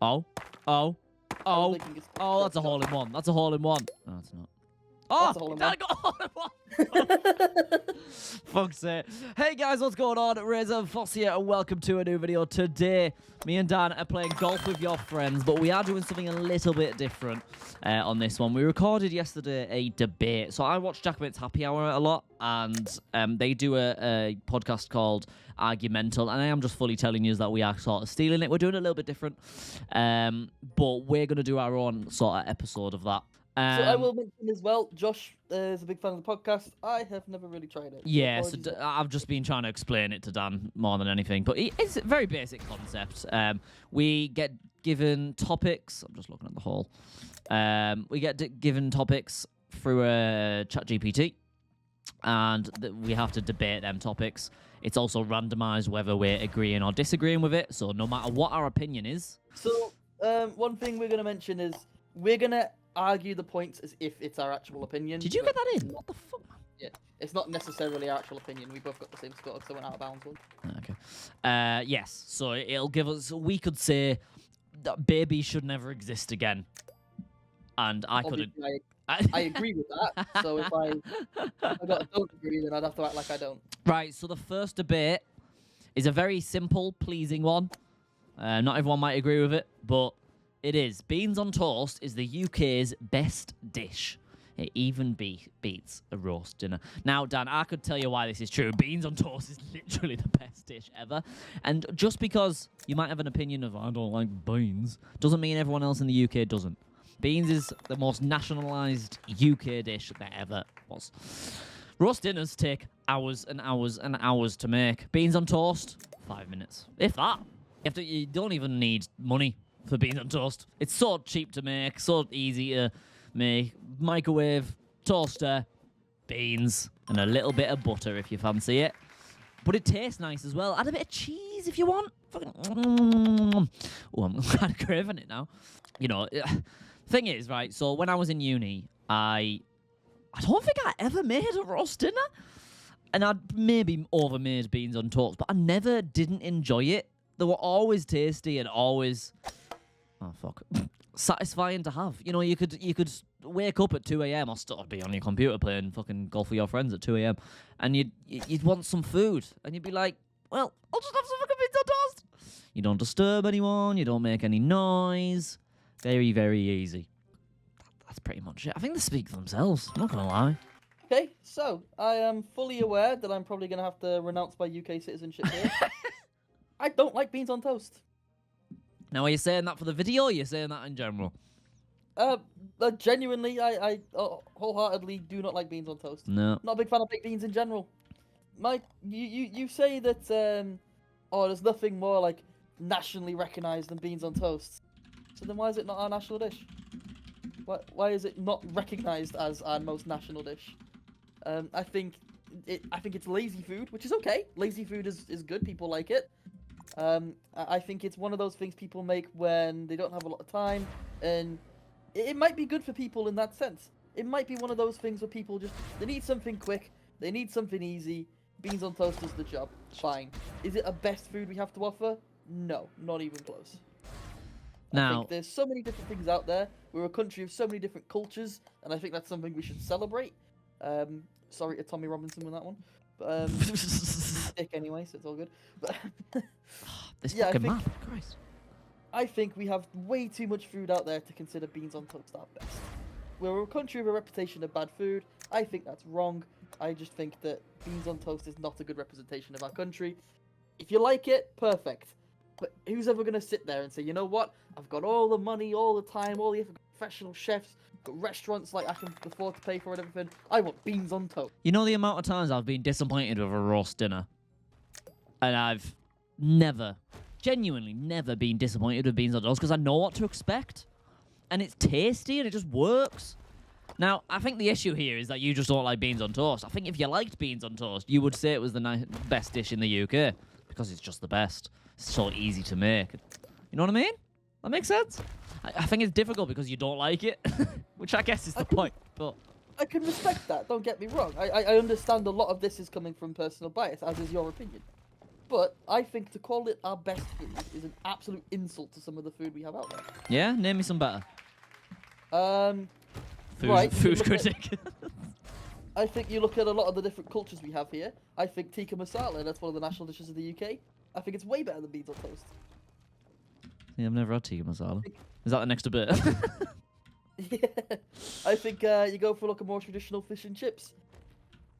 Oh. Oh. Oh. Oh, that's a hole in one. That's a hole in one. No, it's not. Oh, I got a hole in one. Fuck's sake. Hey guys, what's going on? Razor Foss here, and welcome to a new video. Today, me and Dan are playing golf with your friends, but we are doing something a little bit different on this one. We recorded yesterday a debate. So I watch Jackman's Happy Hour a lot, and they do a podcast called Argumental, and I am just fully telling you that we are sort of stealing it. We're doing it a little bit different, but we're going to do our own sort of episode of that. So I will mention as well, Josh is a big fan of the podcast. I have never really tried it. Yeah, so I've just been trying to explain it to Dan more than anything, but it's a very basic concept. We get given topics. I'm just looking at the hole. We get given topics through a ChatGPT, and we have to debate them topics. It's also randomized whether we're agreeing or disagreeing with it, so no matter what our opinion is. So, one thing we're going to mention is we're going to argue the points as if it's our actual opinion. Did you get that in? What the fuck, man? Yeah, it's not necessarily our actual opinion. We both got the same score, so we're out of bounds one. Okay. Yes, so it'll give us... We could say that babies should never exist again. And I couldn't... I agree with that, so if I don't agree, then I'd have to act like I don't. Right, so the first debate is a very simple, pleasing one. Not everyone might agree with it, but it is. Beans on toast is the UK's best dish. It even beats a roast dinner. Now, Dan, I could tell you why this is true. Beans on toast is literally the best dish ever. And just because you might have an opinion of, I don't like beans, doesn't mean everyone else in the UK doesn't. Beans is the most nationalised UK dish there ever was. Roast dinners take hours and hours and hours to make. Beans on toast, 5 minutes. If that. You don't even need money for beans on toast. It's so cheap to make, so easy to make. Microwave, toaster, beans, and a little bit of butter if you fancy it. But it tastes nice as well. Add a bit of cheese if you want. Oh, I'm kind of craving it now. You know, thing is, right, so when I was in uni, I don't think I ever made a roast dinner. And I'd maybe over-made beans on toast, but I never didn't enjoy it. They were always tasty and always... Oh, fuck. Satisfying to have. You know, you could wake up at 2 a.m. or still be on your computer playing fucking golf with your friends at 2 a.m. and you'd want some food. And you'd be like, well, I'll just have some fucking beans on toast. You don't disturb anyone. You don't make any noise. Very, very easy. That's pretty much it. I think they speak for themselves. I'm not going to lie. Okay, so I am fully aware that I'm probably going to have to renounce my UK citizenship here. I don't like beans on toast. Now, are you saying that for the video, or are you saying that in general? Genuinely, I wholeheartedly do not like beans on toast. No. Not a big fan of baked beans in general. You say that, there's nothing more, like, nationally recognised than beans on toast. So then why is it not our national dish? Why is it not recognised as our most national dish? I think it's lazy food, which is okay. Lazy food is good. People like it. I think it's one of those things people make when they don't have a lot of time, and it might be good for people in that sense. It might be one of those things where people they need something quick, they need something easy. Beans on toast is the job. Fine. Is it a best food we have to offer? No, not even close. I think there's so many different things out there. We're a country of so many different cultures, and I think that's something we should celebrate. Sorry to Tommy Robinson with that one. But, dick anyway, so it's all good. But this fucking map, Christ. I think we have way too much food out there to consider beans on toast our best. We're a country with a reputation of bad food. I think that's wrong. I just think that beans on toast is not a good representation of our country. If you like it, perfect. But who's ever going to sit there and say, you know what? I've got all the money, all the time, all the professional chefs, got restaurants like I can afford to pay for and everything. I want beans on toast. You know the amount of times I've been disappointed with a roast dinner? And I've genuinely never been disappointed with beans on toast because I know what to expect. And it's tasty and it just works. Now, I think the issue here is that you just don't like beans on toast. I think if you liked beans on toast, you would say it was the best dish in the UK because it's just the best. It's so easy to make. You know what I mean? That makes sense? I think it's difficult because you don't like it, which I guess is the point. But I can respect that, don't get me wrong. I understand a lot of this is coming from personal bias, as is your opinion. But I think to call it our best food is an absolute insult to some of the food we have out there. Yeah, name me some better. Food critic. I think you look at a lot of the different cultures we have here. I think tikka masala, that's one of the national dishes of the UK. I think it's way better than beans on toast. Yeah, I've never had tikka masala. Is that the next debate? Yeah. I think you go for like a more traditional fish and chips.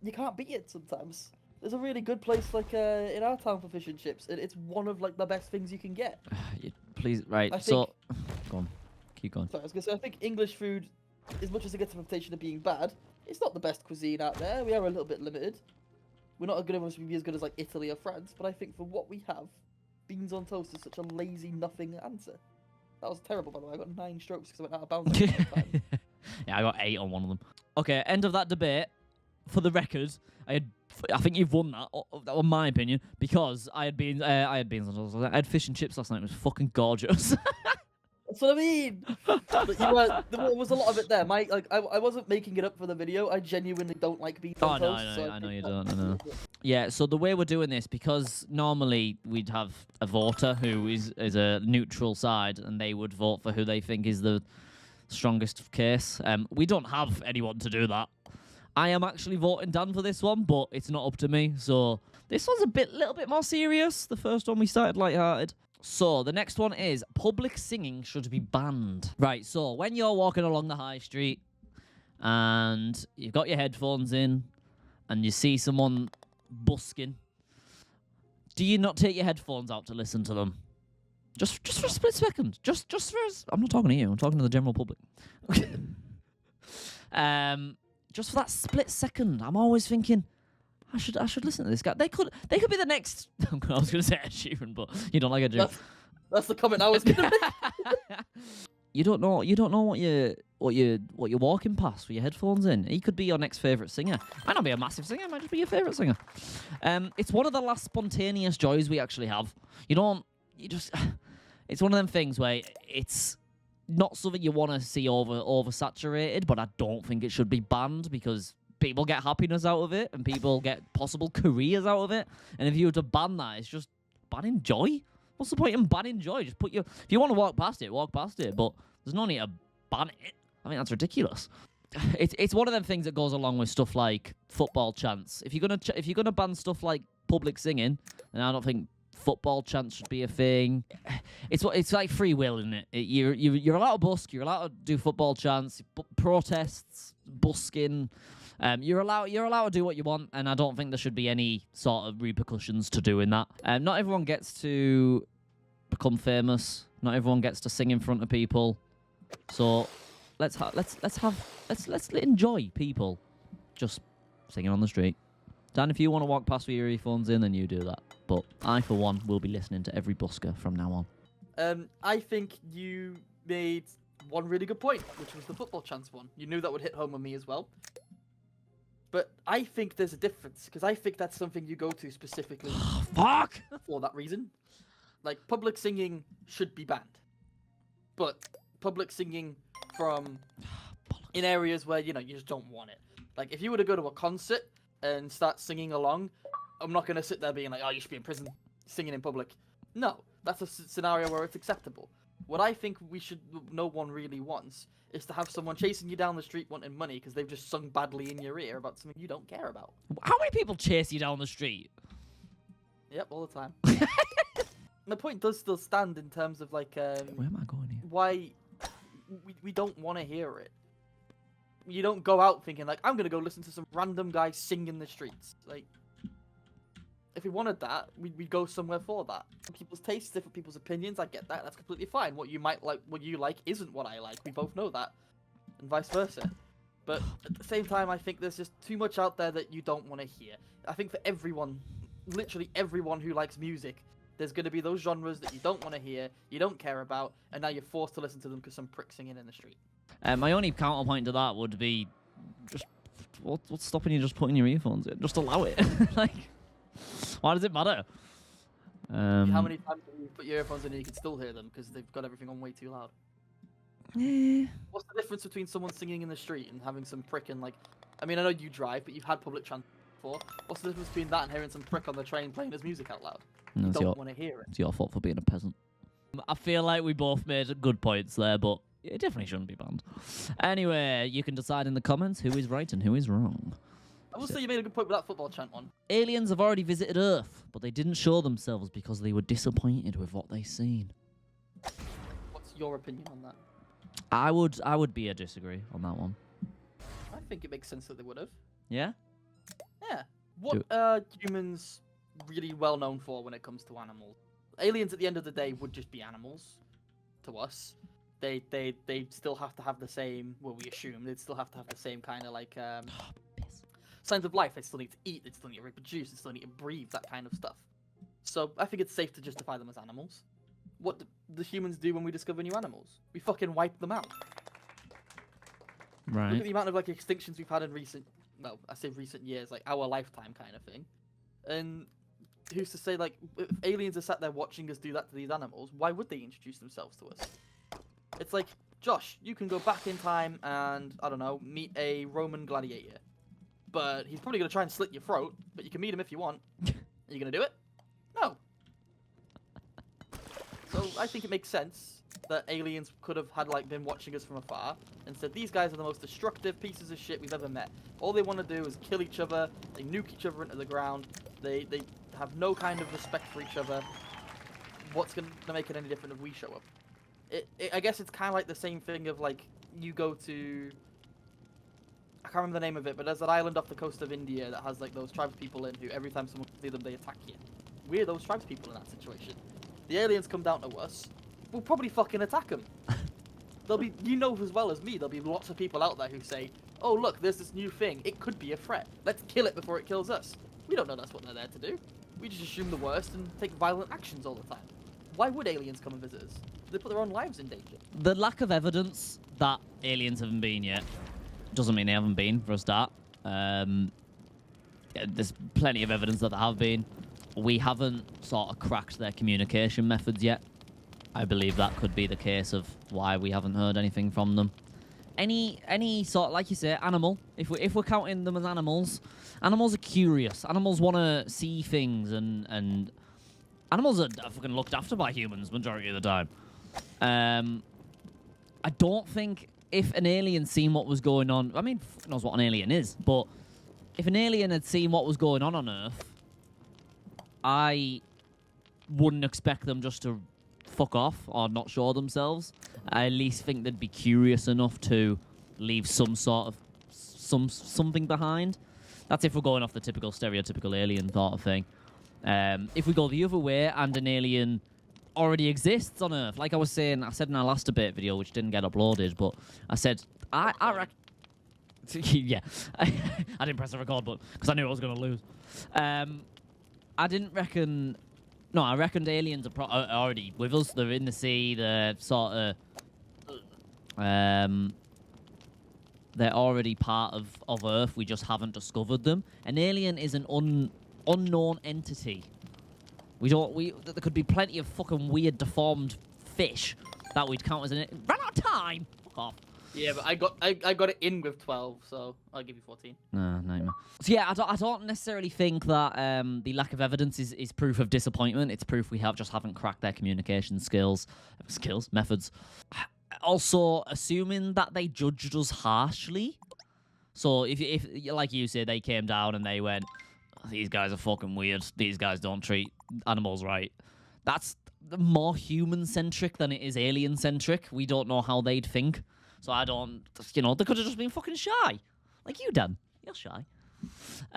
You can't beat it sometimes. There's a really good place like in our town for fish and chips. It's one of like the best things you can get. Please, right. Go on. Keep going. Sorry, I was gonna say I think English food, as much as it gets a reputation of being bad, it's not the best cuisine out there. We are a little bit limited. We're not going to be as good as like Italy or France, but I think for what we have, beans on toast is such a lazy nothing answer. That was terrible, by the way. I got 9 strokes because I went out of bounds. Yeah, I got 8 on one of them. Okay, end of that debate. For the record, I think you've won that, in my opinion, because I had beans on toast. I had fish and chips last night. It was fucking gorgeous. That's what I mean. But there was a lot of it there. I wasn't making it up for the video. I genuinely don't like beans on toast. I know you don't. I know. Yeah. So the way we're doing this, because normally we'd have a voter who is a neutral side, and they would vote for who they think is the strongest case. We don't have anyone to do that. I am actually voting Dan for this one, but it's not up to me. So this one's little bit more serious. The first one we started lighthearted. So, the next one is public singing should be banned. Right, so when you're walking along the high street and you've got your headphones in and you see someone busking, do you not take your headphones out to listen to them? Just for a split second. Just for I'm not talking to you, I'm talking to the general public. Just for that split second, I'm always thinking, I should listen to this guy. They could be the next. I was going to say Ed Sheeran, but you don't like Ed Sheeran. That's the comment I was going to make. You don't know what you're walking past with your headphones in. He could be your next favourite singer. Might not be a massive singer. Might just be your favourite singer. It's one of the last spontaneous joys we actually have. It's one of them things where it's not something you want to see oversaturated, but I don't think it should be banned because people get happiness out of it and people get possible careers out of it. And if you were to ban that, it's just banning joy. What's the point in banning joy? Just if you want to walk past it, walk past it. But there's no need to ban it. I mean, that's ridiculous. It's one of them things that goes along with stuff like football chants. If you're gonna ban stuff like public singing, then I don't think football chants should be a thing. It's like free will, isn't it? You're allowed to busk. You're allowed to do football chants, protests, busking. You're allowed to do what you want, and I don't think there should be any sort of repercussions to doing that. Not everyone gets to become famous. Not everyone gets to sing in front of people. So let's enjoy people just singing on the street. Dan, if you want to walk past with your earphones in, then you do that. But I, for one, will be listening to every busker from now on. I think you made one really good point, which was the football chants one. You knew that would hit home with me as well. But I think there's a difference, because I think that's something you go to specifically for that reason. Like, public singing should be banned. But public singing in areas where, you just don't want it. Like, if you were to go to a concert and start singing along, I'm not going to sit there being like, oh, you should be in prison singing in public. No, that's a scenario where it's acceptable. What I think no one really wants is to have someone chasing you down the street wanting money because they've just sung badly in your ear about something you don't care about. How many people chase you down the street? Yep, all the time. My point does still stand in terms of like where am I going here? Why we don't want to hear it. You don't go out thinking like, I'm gonna go listen to some random guy sing in the streets. Like, if we wanted that, we'd go somewhere for that. People's tastes, different people's opinions, I get that. That's completely fine. What you like isn't what I like. We both know that. And vice versa. But at the same time, I think there's just too much out there that you don't want to hear. I think for everyone, literally everyone who likes music, there's going to be those genres that you don't want to hear, you don't care about, and now you're forced to listen to them because some prick's singing in the street. My only counterpoint to that would be, just what's stopping you just putting your earphones in? Just allow it. Like, why does it matter? How many times have you put your earphones in and you can still hear them because they've got everything on way too loud? What's the difference between someone singing in the street and having some prick and like... I mean, I know you drive, but you've had public transport before. What's the difference between that and hearing some prick on the train playing his music out loud? No, You don't want to hear it. It's your fault for being a peasant. I feel like we both made good points there, but it definitely shouldn't be banned. Anyway, you can decide in the comments who is right and who is wrong. I will say you made a good point with that football chant one. Aliens have already visited Earth, but they didn't show themselves because they were disappointed with what they seen. What's your opinion on that? I would be a disagree on that one. I think it makes sense that they would have. Yeah? Yeah. What are humans really well known for when it comes to animals? Aliens, at the end of the day, would just be animals to us. They still have to have the same, well, we assume, they'd still have to have the same kind of like signs of life. They still need to eat, they still need to reproduce, they still need to breathe, that kind of stuff. So I think it's safe to justify them as animals. What do the humans do when we discover new animals? We fucking wipe them out. Right. Look at the amount of like extinctions we've had in recent, well, I say recent years, like our lifetime kind of thing. And who's to say, like, if aliens are sat there watching us do that to these animals, why would they introduce themselves to us? It's like, Josh, you can go back in time and, I don't know, meet a Roman gladiator. But he's probably going to try and slit your throat, but you can meet him if you want. Are you going to do it? No. So I think it makes sense that aliens could have had like been watching us from afar and said, these guys are the most destructive pieces of shit we've ever met. All they want to do is kill each other, they nuke each other into the ground, they have no kind of respect for each other. What's going to make it any different if we show up? I guess it's kind of like the same thing of like, you go to, I can't remember the name of it, but there's that island off the coast of India that has like those tribes people in who every time someone sees them they attack you. We're those tribes people in that situation. The aliens come down to us, we'll probably fucking attack them. There'll be, you know as well as me, there'll be lots of people out there who say, oh look, there's this new thing, it could be a threat. Let's kill it before it kills us. We don't know that's what they're there to do. We just assume the worst and take violent actions all the time. Why would aliens come and visit us? They put their own lives in danger. The lack of evidence that aliens haven't been yet doesn't mean they haven't been, for a start. Yeah, there's plenty of evidence that there have been. We haven't sort of cracked their communication methods yet. I believe that could be the case of why we haven't heard anything from them. Any sort, like you say, animal. If we're counting them as animals, animals are curious. Animals want to see things, and animals are fucking looked after by humans majority of the time. I don't think if an alien seen what was going on, I mean, fuck knows what an alien is, but if an alien had seen what was going on Earth, I wouldn't expect them just to fuck off or not show themselves. I at least think they'd be curious enough to leave some sort of something behind. That's if we're going off the typical stereotypical alien sort of thing. If we go the other way and an alien already exists on Earth, like I was saying, I said in our last debate video, which didn't get uploaded, but I said I reckon. Yeah, I didn't press the record button because I knew I was going to lose. I didn't reckon. No, I reckoned aliens are already with us. They're in the sea. They're sort of. They're already part of Earth. We just haven't discovered them. An alien is an unknown entity. There could be plenty of fucking weird, deformed fish that we'd count as an. Run out of time. Fuck off. Yeah, but I got it in with 12, so I'll give you 14. No, nightmare. So yeah, I don't necessarily think that the lack of evidence is proof of disappointment. It's proof we haven't cracked their communication methods. Also, assuming that they judged us harshly. So if like you said, they came down and they went, these guys are fucking weird. These guys don't treat animals right. That's more human-centric than it is alien-centric. We don't know how they'd think. So I don't, they could have just been fucking shy. Like you, Dan. You're shy.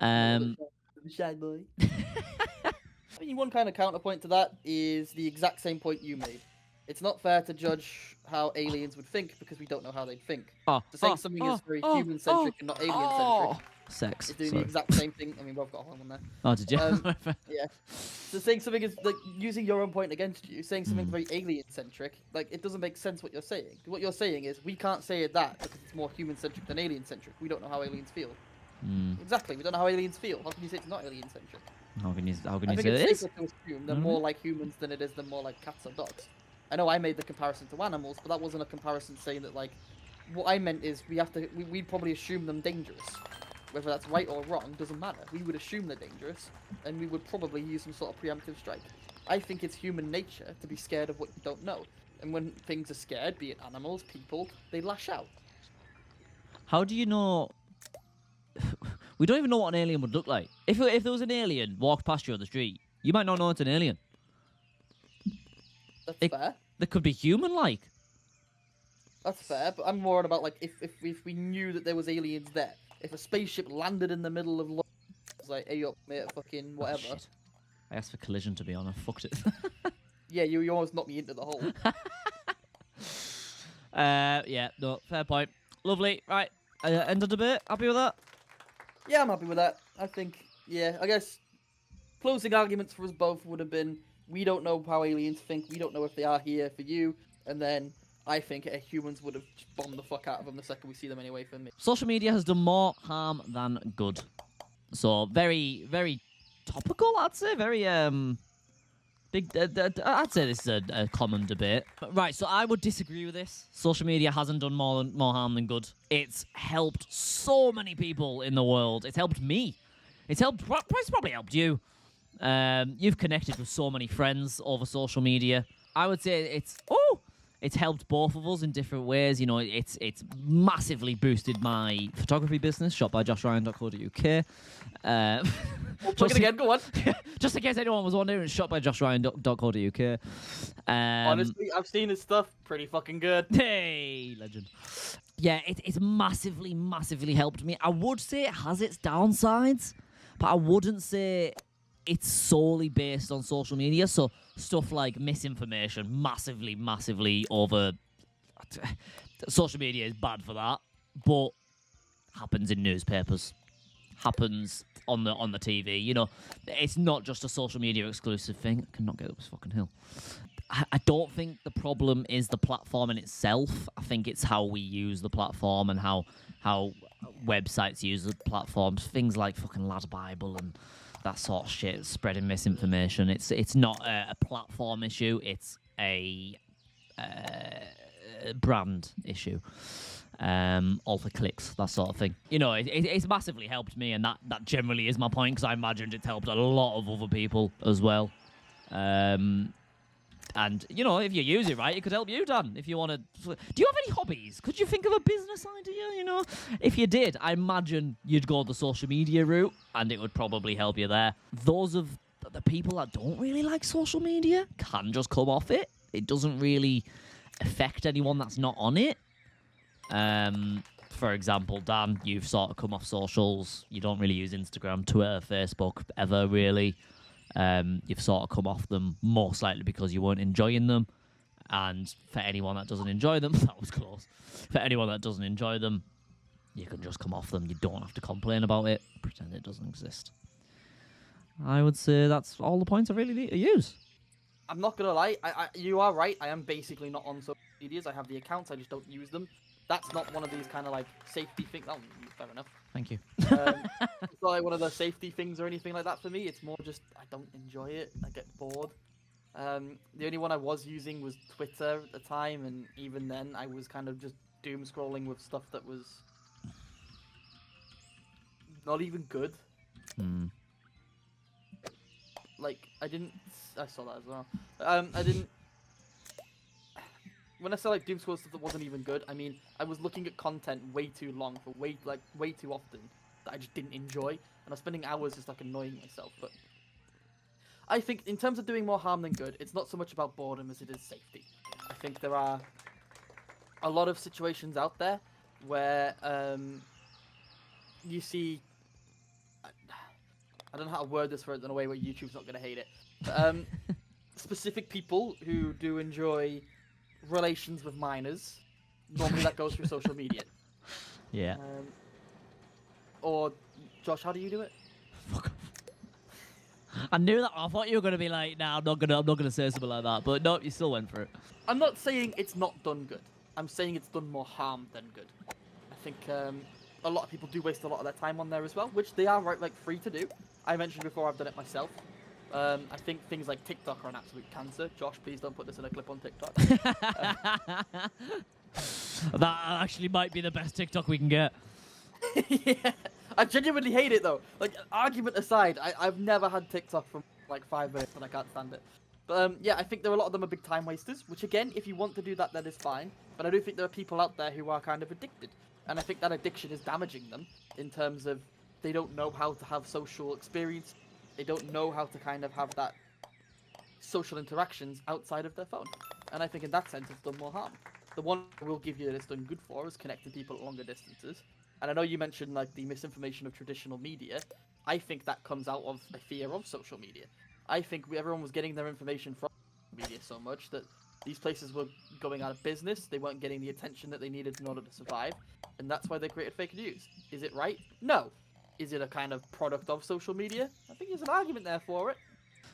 Shy boy. I mean, one kind of counterpoint to that is the exact same point you made. It's not fair to judge how aliens would think because we don't know how they'd think. So saying something is very human-centric and not alien-centric. Sex. It's doing the exact same thing. I mean, we've got a whole one there. Oh, did you? Yeah. So saying something is like using your own point against you, saying something very alien-centric, like it doesn't make sense what you're saying. What you're saying is we can't say that because it's more human-centric than alien-centric. We don't know how aliens feel. Exactly. We don't know how aliens feel. How can you say it's not alien-centric? How can you I think say it's this? safer to assume they're more like humans than it is they're more like cats or dogs. I know I made the comparison to animals, but that wasn't a comparison saying that like. What I meant is we'd probably assume them dangerous. Whether that's right or wrong doesn't matter. We would assume they're dangerous, and we would probably use some sort of preemptive strike. I think it's human nature to be scared of what you don't know. And when things are scared, be it animals, people, they lash out. How do you know? We don't even know what an alien would look like. If there was an alien walked past you on the street, you might not know it's an alien. That's fair. They could be human-like. That's fair, but I'm more on about like if we knew that there was aliens there. If a spaceship landed in the middle of it's like, hey up, mate, fucking whatever. Oh, shit. I asked for collision to be honest. Fucked it. Yeah, you almost knocked me into the hole. Yeah, no, fair point. Lovely. Right, end of debate. Happy with that? Yeah, I'm happy with that. I think, yeah, I guess closing arguments for us both would have been, we don't know how aliens think, we don't know if they are here for you, and then I think humans would have just bombed the fuck out of them the second we see them anyway for me. Social media has done more harm than good. So, very, very topical, I'd say. Very, big. I'd say this is a common debate. Right, so I would disagree with this. Social media hasn't done more harm than good. It's helped so many people in the world. It's helped me. It's probably helped you. You've connected with so many friends over social media. I would say it's helped both of us in different ways. You know, it's massively boosted my photography business, shotbyjoshryan.co.uk. Again, go on. Just in case anyone was wondering, it's shotbyjoshryan.co.uk. Honestly, I've seen his stuff. Pretty fucking good. Hey, legend. Yeah, it's massively, massively helped me. I would say it has its downsides, but I wouldn't say it's solely based on social media. So stuff like misinformation, massively, massively over. Social media is bad for that, but happens in newspapers, happens on the TV. You know, it's not just a social media exclusive thing. I cannot get up this fucking hill. I don't think the problem is the platform in itself. I think it's how we use the platform and how websites use the platforms. Things like fucking Lad Bible and that sort of shit, spreading misinformation. It's not a platform issue. It's a brand issue. All for clicks, that sort of thing. You know, it's massively helped me, and that generally is my point, because I imagined it's helped a lot of other people as well. And, you know, if you use it right, it could help you, Dan. If you want to... Do you have any hobbies? Could you think of a business idea, you know? If you did, I imagine you'd go the social media route, and it would probably help you there. Those of the people that don't really like social media can just come off it. It doesn't really affect anyone that's not on it. For example, Dan, you've sort of come off socials. You don't really use Instagram, Twitter, Facebook, ever, really. You've sort of come off them most likely because you weren't enjoying them. And for anyone that doesn't enjoy them, that was close. For anyone that doesn't enjoy them, you can just come off them. You don't have to complain about it. Pretend it doesn't exist. I would say that's all the points I really need to use. I'm not gonna lie, you are right. I am basically not on social medias. I have the accounts, I just don't use them. That's not one of these kind of like safety things. Oh, fair enough. Thank you. It's not like one of the safety things or anything like that for me. It's more just I don't enjoy it. I get bored. The only one I was using was Twitter at the time, and even then I was kind of just doom scrolling with stuff that was not even good. Like I saw that as well. I didn't. When I say like doom scroll stuff that wasn't even good, I mean I was looking at content way too long for way too often that I just didn't enjoy, and I was spending hours just like annoying myself. But I think in terms of doing more harm than good, it's not so much about boredom as it is safety. I think there are a lot of situations out there where you see. I don't know how to word this in a way where YouTube's not going to hate it. But, specific people who do enjoy relations with minors. Normally that goes through social media. Yeah. Or, Josh, how do you do it? Fuck off. I knew that. I thought you were gonna be like, "Nah, I'm not gonna say something like that." But no, you still went for it. I'm not saying it's not done good. I'm saying it's done more harm than good. I think a lot of people do waste a lot of their time on there as well, which they are free to do. I mentioned before I've done it myself. I think things like TikTok are an absolute cancer. Josh, please don't put this in a clip on TikTok. That actually might be the best TikTok we can get. Yeah, I genuinely hate it though. Like, argument aside, I've never had TikTok from like 5 minutes and I can't stand it. But yeah, I think there are a lot of them are big time wasters. Which again, if you want to do that, that is fine. But I do think there are people out there who are kind of addicted, and I think that addiction is damaging them in terms of they don't know how to have social experience. They don't know how to kind of have that social interactions outside of their phone. And I think in that sense, it's done more harm. The one we'll give you that it's done good for is connecting people at longer distances. And I know you mentioned like the misinformation of traditional media. I think that comes out of a fear of social media. I think everyone was getting their information from media so much that these places were going out of business. They weren't getting the attention that they needed in order to survive. And that's why they created fake news. Is it right? No. Is it a kind of product of social media? I think there's an argument there for it.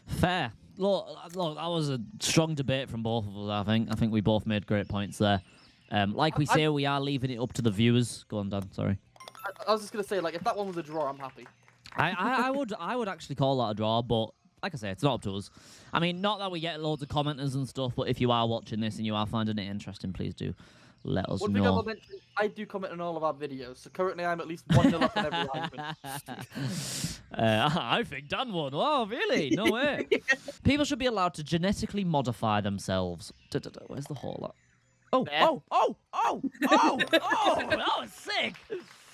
Fair. Look, that was a strong debate from both of us, I think. I think we both made great points there. Like we say, we are leaving it up to the viewers. Go on, Dan, sorry. I was just going to say, like, if that one was a draw, I'm happy. I would actually call that a draw, but like I say, it's not up to us. I mean, not that we get loads of commenters and stuff, but if you are watching this and you are finding it interesting, please do let us One know. thing I will mention, I do comment on all of our videos, so currently I'm at least 1-0 up in every argument. I think Dan won. Oh, really? No way. People should be allowed to genetically modify themselves. Where's the hole at? Oh, that was sick.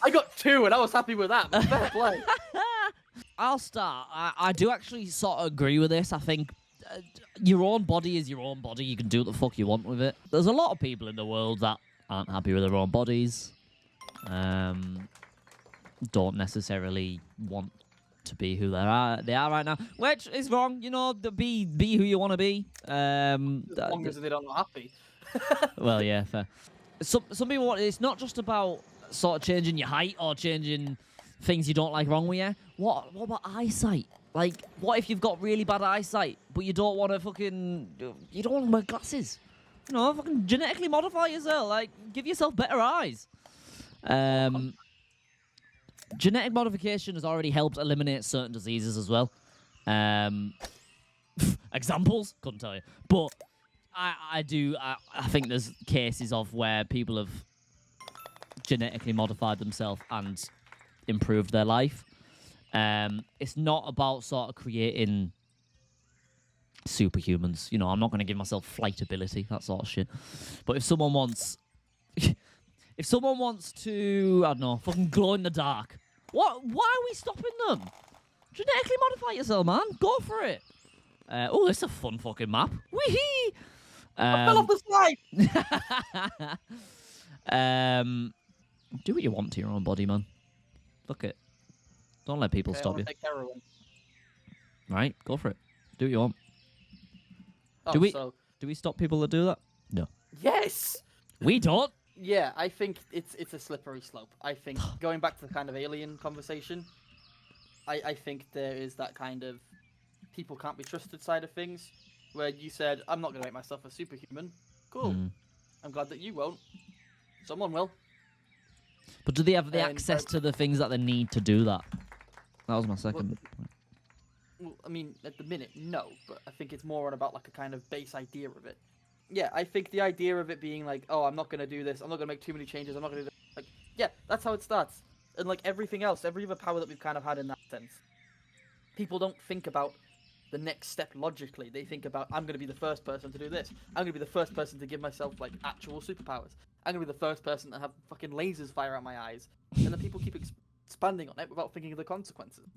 I got 2 and I was happy with that. Fair play. I'll start. I do actually sort of agree with this. I think your own body is your own body. You can do what the fuck you want with it. There's a lot of people in the world that aren't happy with their own bodies. Don't necessarily want to be who they are right now, which is wrong. You know, be who you want to be. As long as they don't look happy. Well, yeah, fair. Some people want. It's not just about sort of changing your height or changing things you don't like wrong with you. What about eyesight? Like, what if you've got really bad eyesight, but you don't want to you don't want to wear glasses? You know, fucking genetically modify yourself. Like, give yourself better eyes. Genetic modification has already helped eliminate certain diseases as well. Examples? Couldn't tell you. But I think there's cases of where people have genetically modified themselves and improved their life. It's not about sort of creating superhumans. You know, I'm not going to give myself flight ability, that sort of shit. But if someone wants... if someone wants to, I don't know, fucking glow in the dark, why are we stopping them? Genetically modify yourself, man. Go for it. Oh, this is a fun fucking map. Wee-hee! I fell off the slide! Do what you want to your own body, man. Look it. Don't let people stop you. Take heroin. Right, go for it. Do what you want. Oh, do we stop people that do that? No. Yes! We don't. Yeah, I think it's a slippery slope. I think, going back to the kind of alien conversation, I think there is that kind of people can't be trusted side of things, where you said, I'm not going to make myself a superhuman. Cool. I'm glad that you won't. Someone will. But do they have the access to the things that they need to do that? That was my second point. Well, I mean, at the minute, no, but I think it's more about like a kind of base idea of it. Yeah, I think the idea of it being like, oh, I'm not going to do this, I'm not going to make too many changes, I'm not going to do this. Like, yeah, that's how it starts. And like everything else, every other power that we've kind of had in that sense, people don't think about the next step logically. They think about, I'm going to be the first person to do this. I'm going to be the first person to give myself like actual superpowers. I'm going to be the first person to have fucking lasers fire out my eyes. And then people keep expanding on it without thinking of the consequences.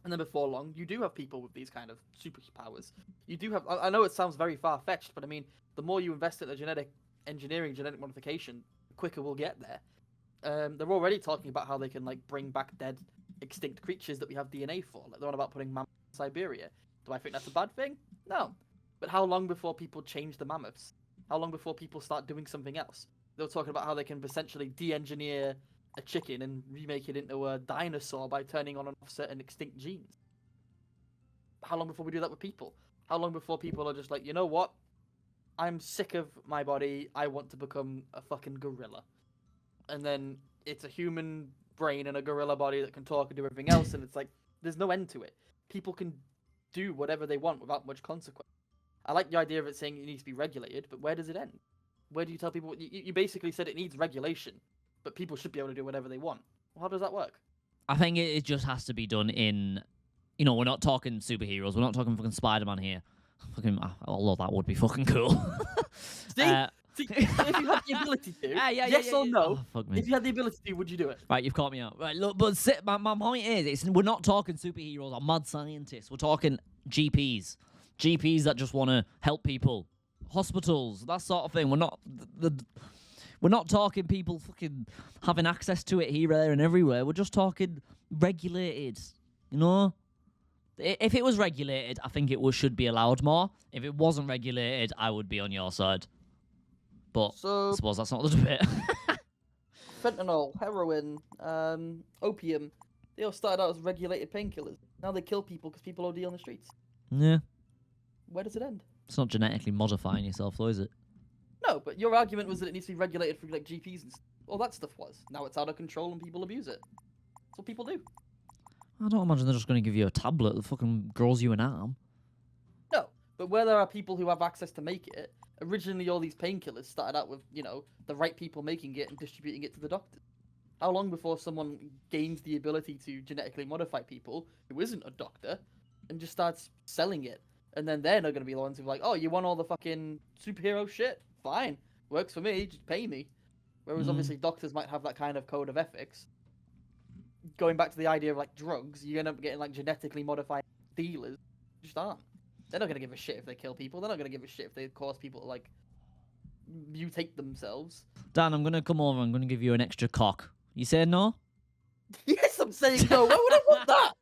And then before long, you do have people with these kind of superpowers. You do have... I know it sounds very far-fetched, but I mean, the more you invest in the genetic engineering, genetic modification, the quicker we'll get there. They're already talking about how they can, like, bring back dead, extinct creatures that we have DNA for. Like, they're on about putting mammoths in Siberia. Do I think that's a bad thing? No. But how long before people change the mammoths? How long before people start doing something else? They were talking about how they can essentially de-engineer a chicken and remake it into a dinosaur by turning on and off certain extinct genes. How long before we do that with people? How long before people are just like, you know what? I'm sick of my body. I want to become a fucking gorilla. And then it's a human brain and a gorilla body that can talk and do everything else. And it's like, there's no end to it. People can do whatever they want without much consequence. I like the idea of it saying it needs to be regulated, but where does it end? Where do you tell people? You basically said it needs regulation, but people should be able to do whatever they want. Well, how does that work? I think it just has to be done in... You know, we're not talking superheroes. We're not talking fucking Spider-Man here. Fucking, although that would be fucking cool. See? See, if you had the ability to, yes or no, Oh, fuck me. if you had the ability to, would you do it? Right, you've caught me out. Right, look, but my point is, we're not talking superheroes or mad scientists. We're talking GPs. GPs that just want to help people. Hospitals, that sort of thing. We're not talking people fucking having access to it here, there, and everywhere. We're just talking regulated, you know? If it was regulated, I think it should be allowed more. If it wasn't regulated, I would be on your side. But I suppose that's not the debate. Fentanyl, heroin, opium, they all started out as regulated painkillers. Now they kill people because people OD on the streets. Yeah. Where does it end? It's not genetically modifying yourself, though, is it? No, but your argument was that it needs to be regulated for like GPs and all that stuff was. Now it's out of control and people abuse it. That's what people do. I don't imagine they're just going to give you a tablet that fucking grows you an arm. No, but where there are people who have access to make it, originally all these painkillers started out with, you know, the right people making it and distributing it to the doctors. How long before someone gains the ability to genetically modify people who isn't a doctor and just starts selling it? And then they're not going to be the ones who are like, oh, you want all the fucking superhero shit? Fine. Works for me. Just pay me. Whereas obviously doctors might have that kind of code of ethics. Going back to the idea of like drugs, you end up getting like genetically modified dealers. Just aren't. They're not going to give a shit if they kill people. They're not going to give a shit if they cause people to like mutate themselves. Dan, I'm going to come over. I'm going to give you an extra cock. You saying no? Yes, I'm saying no. Why would I want that?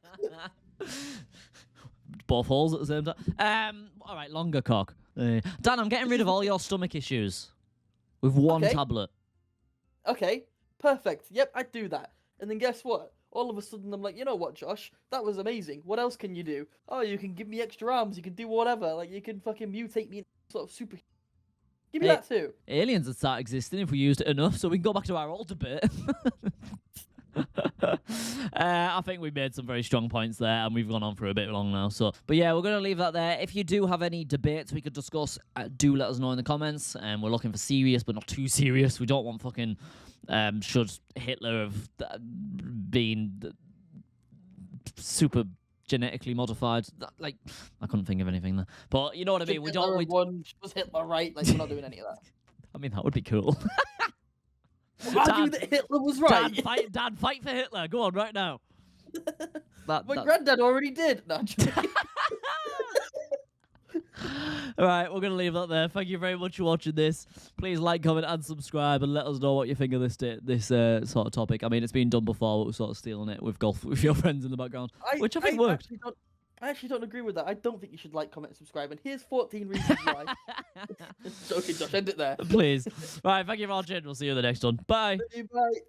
Both holes at the same time. All right, longer cock. Dan, I'm getting rid of all your stomach issues with one tablet. Okay, perfect. Yep, I'd do that. And then guess what? All of a sudden, I'm like, you know what, Josh? That was amazing. What else can you do? Oh, you can give me extra arms. You can do whatever. Like, you can fucking mutate me into sort of super... Give me that too. Aliens would start existing if we used it enough, so we can go back to our old debate. I think we made some very strong points there, and we've gone on for a bit long now. So, but yeah, we're going to leave that there. If you do have any debates we could discuss, do let us know in the comments. And we're looking for serious, but not too serious. We don't want fucking should Hitler have been super genetically modified. Like, I couldn't think of anything there, but you know what I mean. Was Hitler right? Like, we're not doing any of that. I mean, that would be cool. Argue that Hitler was right. Dad, fight for Hitler. Go on, right now. My granddad already did. No, all right, we're going to leave that there. Thank you very much for watching this. Please like, comment, and subscribe, and let us know what you think of this sort of topic. I mean, it's been done before, but we're sort of stealing it with golf with your friends in the background, which I think worked. I actually don't agree with that. I don't think you should like, comment, and subscribe. And here's 14 reasons why. Joking, Josh. End it there. Please. Right, thank you for watching. We'll see you in the next one. Bye. Bye.